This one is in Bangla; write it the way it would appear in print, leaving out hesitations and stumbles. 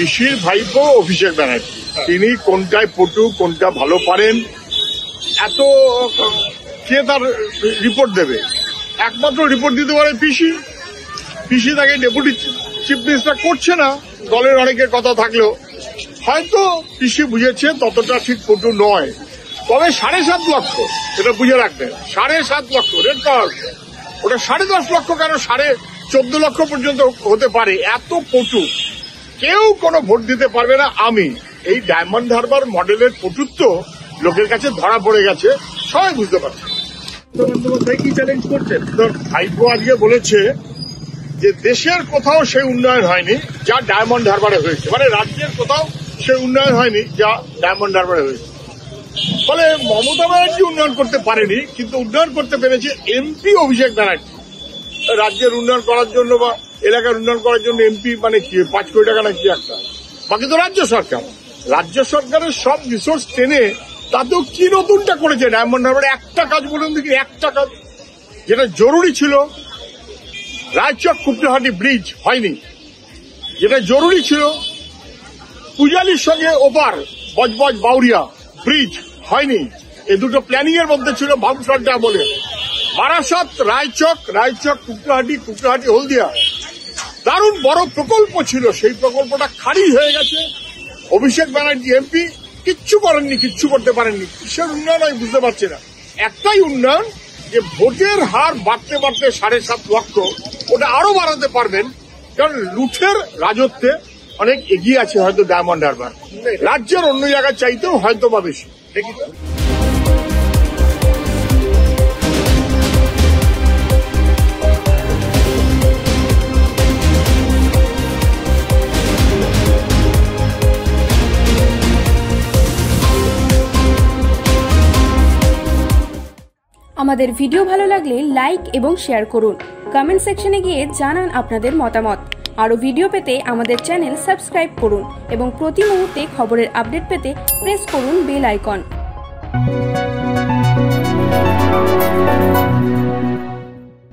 পিসির ভাইপো অভিষেক ব্যানার্জি, তিনি কোনটায় পটু কোনটা ভালো পারেন এত কে তার রিপোর্ট দেবে? একমাত্র রিপোর্ট দিতে পারে পিসি। পিসি তাকে ডেপুটি চিফ মিনিস্টার করছে না, দলের অনেকের কথা থাকলেও হয়তো পিসি বুঝেছে ততটা ঠিক পটু নয়। তবে 7.5 লক্ষ, এটা বুঝে রাখবেন, 7.5 লক্ষ রেড কার্ড, ওটা 10.5 লক্ষ কেন 14.5 লক্ষ পর্যন্ত হতে পারে। এত পটু কেউ কোনো ভোট দিতে পারবে না। আমি এই ডায়মন্ড হারবার মডেলের পটুত্ব লোকের কাছে ধরা পড়ে গেছে, সবাই বুঝতে পারছে। কি চ্যালেঞ্জ করছেন? ভাইপো আজকে বলেছে যে দেশের কোথাও সেই উন্নয়ন হয়নি যা ডায়মন্ড হারবারে হয়েছে, মানে রাজ্যের কোথাও সেই উন্নয়ন হয়নি যা ডায়মন্ড হারবারে হয়েছে। ফলে মমতা ব্যানার্জি উন্নয়ন করতে পারেনি, কিন্তু উন্নয়ন করতে পেরেছে এমপি অভিষেক ব্যানার্জি। রাজ্যের উন্নয়ন করার জন্য বা এলাকার উন্নয়ন করার জন্য এমপি মানে কি 5 কোটি টাকা না কি একটা, বাকি তো রাজ্য সরকার। রাজ্য সরকারের সব রিসোর্স টেনে তাতেও কি নতুনটা করেছে ডায়মন্ড হারবারে? একটা কাজ বলুন দেখি, একটা কাজ যেটা জরুরি ছিল। রায়চক কুকড়াহাটি ব্রিজ হয়নি, যেটা জরুরি ছিল। পূজালির সঙ্গে ওপার বজবজ বাউরিয়া ব্রিজ হয়নি, এ দুটো প্ল্যানিং এর মধ্যে ছিল ভাবসড্ডা বলে। বারাসাত রায়চক কুকড়াহাটি হলদিয়া দারুণ বড় প্রকল্প ছিল, সেই প্রকল্পটা খারিজ হয়ে গেছে। অভিষেক ব্যানার্জি এমপি কিচ্ছু করেননি, কিচ্ছু করতে পারেননি। কিসের উন্নয়ন আমি বুঝতে পারছি না। একটাই উন্নয়ন, যে ভোটের হার বাড়তে 7.5 লক্ষ, ওটা আরো বাড়াতে পারবেন, কারণ লুঠের রাজত্বে অনেক এগিয়ে আছে হয়তো ডায়মন্ড হারবার, রাজ্যের অন্য জায়গায় চাইতেও হয়তো বা বেশি। দেখি আমাদের ভিডিও ভালো লাগলে লাইক এবং শেয়ার করুন। কমেন্ট সেকশনে গিয়ে জানান আপনাদের মতামত। আরও ভিডিও পেতে আমাদের চ্যানেল সাবস্ক্রাইব করুন এবং প্রতি মুহূর্তে খবরের আপডেট পেতে প্রেস করুন বেল আইকন।